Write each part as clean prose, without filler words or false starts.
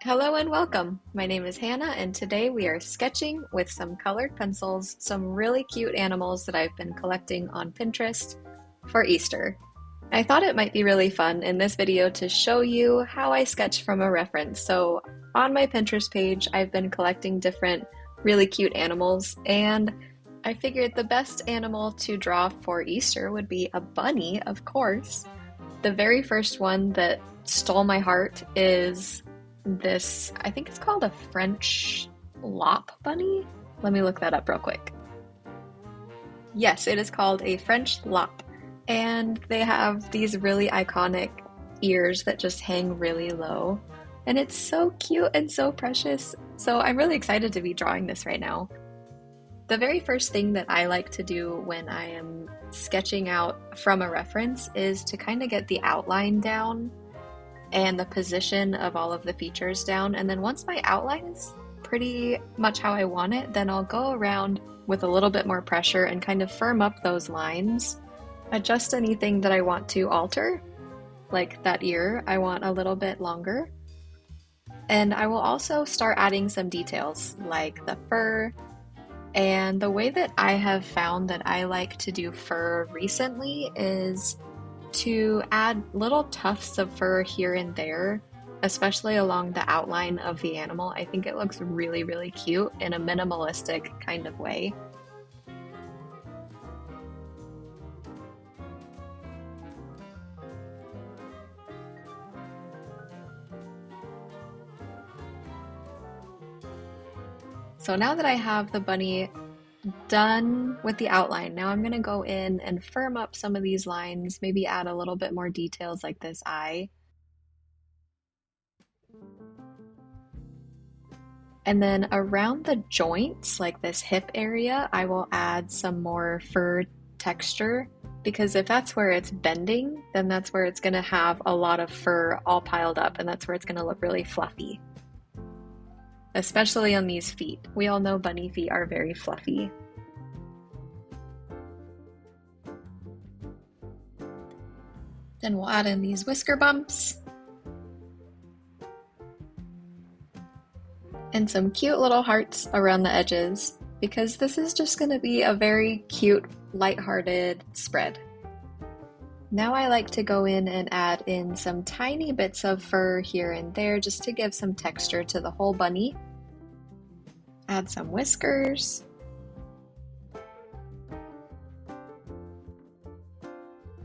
Hello and welcome. My name is Hannah, and today we are sketching with some colored pencils, some really cute animals that I've been collecting on Pinterest for Easter. I thought it might be really fun in this video to show you how I sketch from a reference. So on my Pinterest page, I've been collecting different really cute animals, and I figured the best animal to draw for Easter would be a bunny, of course. The very first one that stole my heart is this, I think it's called a French lop bunny. Let me look that up real quick. Yes, it is called a French lop, and they have these really iconic ears that just hang really low, and it's so cute and so precious. So I'm really excited to be drawing this right now. The very first thing that I like to do when I am sketching out from a reference is to kind of get the outline down and the position of all of the features down. And then once my outline is pretty much how I want it, then I'll go around with a little bit more pressure and kind of firm up those lines, adjust anything that I want to alter, like that ear, I want a little bit longer. And I will also start adding some details like the fur. And the way that I have found that I like to do fur recently is to add little tufts of fur here and there, especially along the outline of the animal. I think it looks really, really cute in a minimalistic kind of way. So now that I have the bunny done with the outline, now I'm going to go in and firm up some of these lines, maybe add a little bit more details like this eye. And then around the joints, like this hip area, I will add some more fur texture, because if that's where it's bending, then that's where it's going to have a lot of fur all piled up, and that's where it's going to look really fluffy. Especially on these feet. We all know bunny feet are very fluffy. Then we'll add in these whisker bumps and some cute little hearts around the edges, because this is just going to be a very cute, lighthearted spread. Now I like to go in and add in some tiny bits of fur here and there just to give some texture to the whole bunny. Add some whiskers.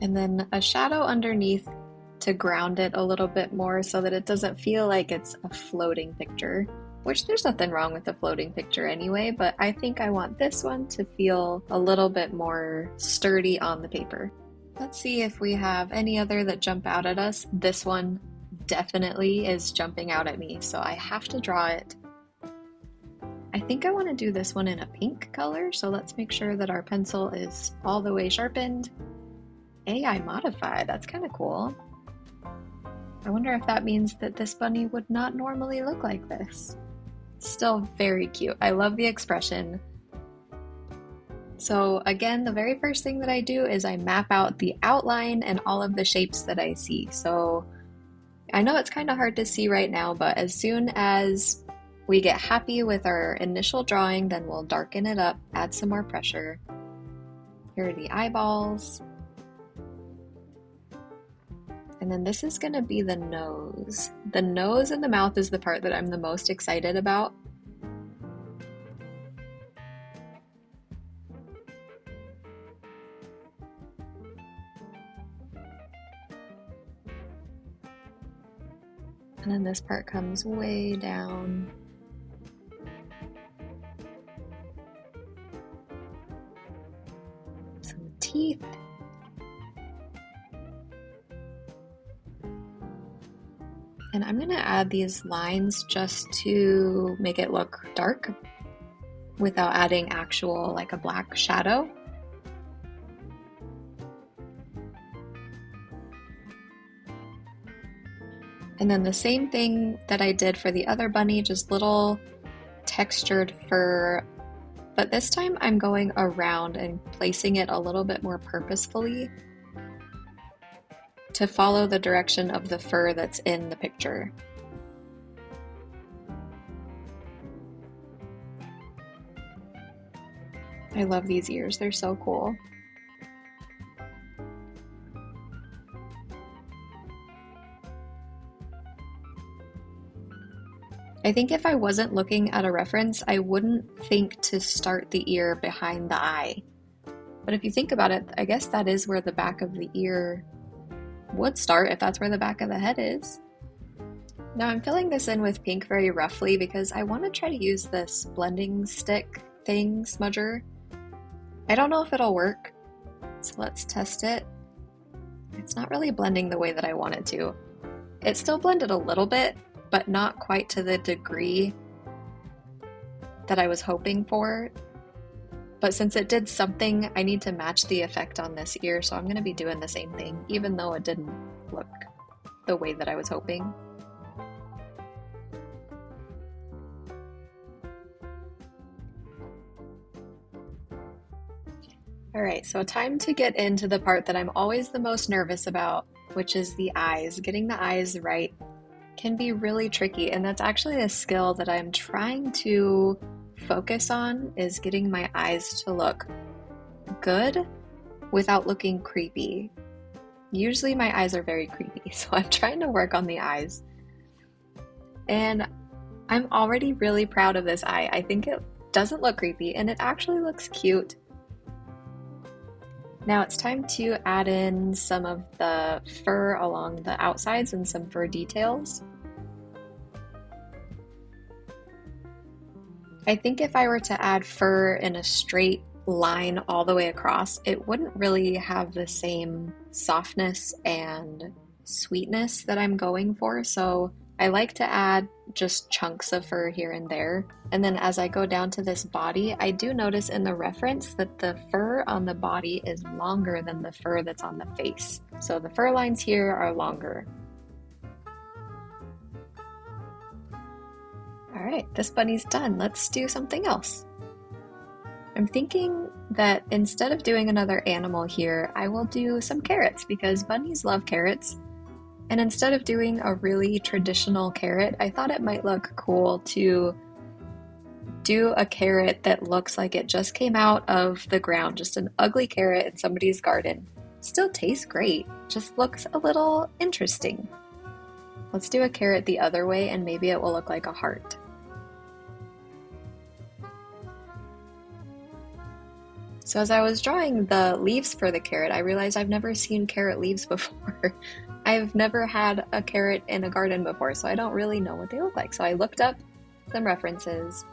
And then a shadow underneath to ground it a little bit more so that it doesn't feel like it's a floating picture, which there's nothing wrong with a floating picture anyway, but I think I want this one to feel a little bit more sturdy on the paper. Let's see if we have any other that jump out at us. This one definitely is jumping out at me, so I have to draw it. I think I want to do this one in a pink color, so let's make sure that our pencil is all the way sharpened. AI modified, that's kind of cool. I wonder if that means that this bunny would not normally look like this. Still very cute. I love the expression. So again, the very first thing that I do is I map out the outline and all of the shapes that I see. So I know it's kind of hard to see right now, but as soon as we get happy with our initial drawing, then we'll darken it up, add some more pressure. Here are the eyeballs. And then this is going to be the nose. The nose and the mouth is the part that I'm the most excited about. And then this part comes way down. Some teeth. And I'm going to add these lines just to make it look dark without adding actual like a black shadow. And then the same thing that I did for the other bunny, just little textured fur, but this time I'm going around and placing it a little bit more purposefully to follow the direction of the fur that's in the picture. I love these ears, they're so cool. I think if I wasn't looking at a reference, I wouldn't think to start the ear behind the eye. But if you think about it, I guess that is where the back of the ear would start if that's where the back of the head is. Now I'm filling this in with pink very roughly because I want to try to use this blending stick thing, smudger. I don't know if it'll work, so let's test it. It's not really blending the way that I want it to. It still blended a little bit, but not quite to the degree that I was hoping for. But since it did something, I need to match the effect on this ear, so I'm going to be doing the same thing, even though it didn't look the way that I was hoping. Alright, so time to get into the part that I'm always the most nervous about, which is the eyes. Getting the eyes right can be really tricky, and that's actually a skill that I'm trying to focus on, is getting my eyes to look good without looking creepy. Usually my eyes are very creepy, so I'm trying to work on the eyes. And I'm already really proud of this eye. I think it doesn't look creepy, and it actually looks cute. Now it's time to add in some of the fur along the outsides and some fur details. I think if I were to add fur in a straight line all the way across, it wouldn't really have the same softness and sweetness that I'm going for, so I like to add just chunks of fur here and there. And then as I go down to this body, I do notice in the reference that the fur on the body is longer than the fur that's on the face. So the fur lines here are longer. All right, this bunny's done. Let's do something else. I'm thinking that instead of doing another animal here, I will do some carrots because bunnies love carrots. And instead of doing a really traditional carrot, I thought it might look cool to do a carrot that looks like it just came out of the ground, just an ugly carrot in somebody's garden. Still tastes great, just looks a little interesting. Let's do a carrot the other way and maybe it will look like a heart. So as I was drawing the leaves for the carrot, I realized I've never seen carrot leaves before. I've never had a carrot in a garden before, so I don't really know what they look like. So I looked up some references,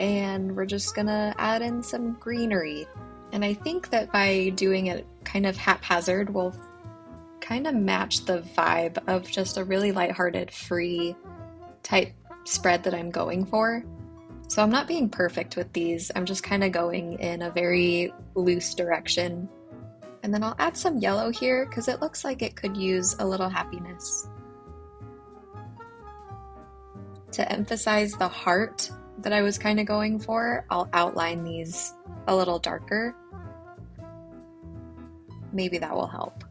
and we're just gonna add in some greenery. And I think that by doing it kind of haphazard, we'll kind of match the vibe of just a really lighthearted, free type spread that I'm going for. So I'm not being perfect with these, I'm just kind of going in a very loose direction. And then I'll add some yellow here because it looks like it could use a little happiness. To emphasize the heart that I was kind of going for, I'll outline these a little darker. Maybe that will help.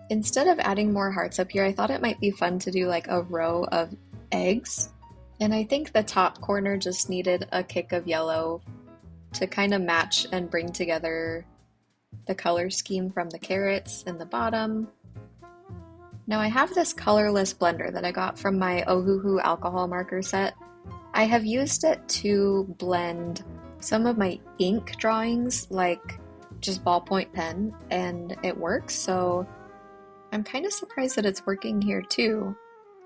Instead of adding more hearts up here, I thought it might be fun to do like a row of eggs. And I think the top corner just needed a kick of yellow to kind of match and bring together the color scheme from the carrots in the bottom. Now I have this colorless blender that I got from my Ohuhu alcohol marker set. I have used it to blend some of my ink drawings, like just ballpoint pen, and it works, so I'm kind of surprised that it's working here too.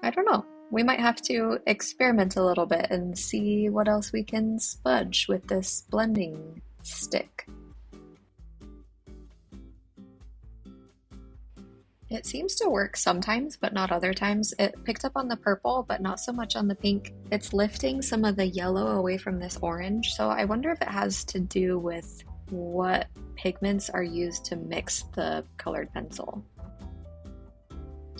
I don't know. We might have to experiment a little bit and see what else we can smudge with this blending stick. It seems to work sometimes, but not other times. It picked up on the purple, but not so much on the pink. It's lifting some of the yellow away from this orange, so I wonder if it has to do with what pigments are used to mix the colored pencil.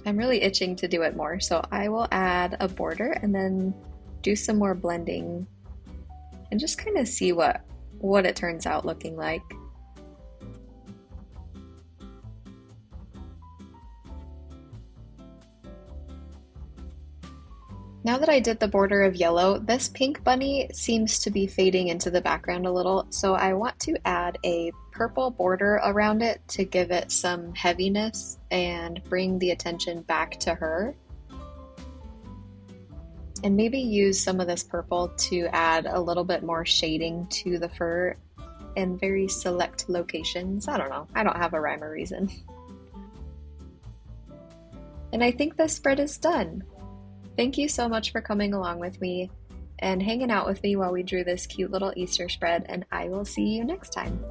I'm really itching to do it more, so I will add a border and then do some more blending and just kind of see what it turns out looking like. Now that I did the border of yellow, this pink bunny seems to be fading into the background a little, so I want to add a purple border around it to give it some heaviness and bring the attention back to her. And maybe use some of this purple to add a little bit more shading to the fur in very select locations. I don't know. I don't have a rhyme or reason. And I think this spread is done. Thank you so much for coming along with me and hanging out with me while we drew this cute little Easter spread, and I will see you next time.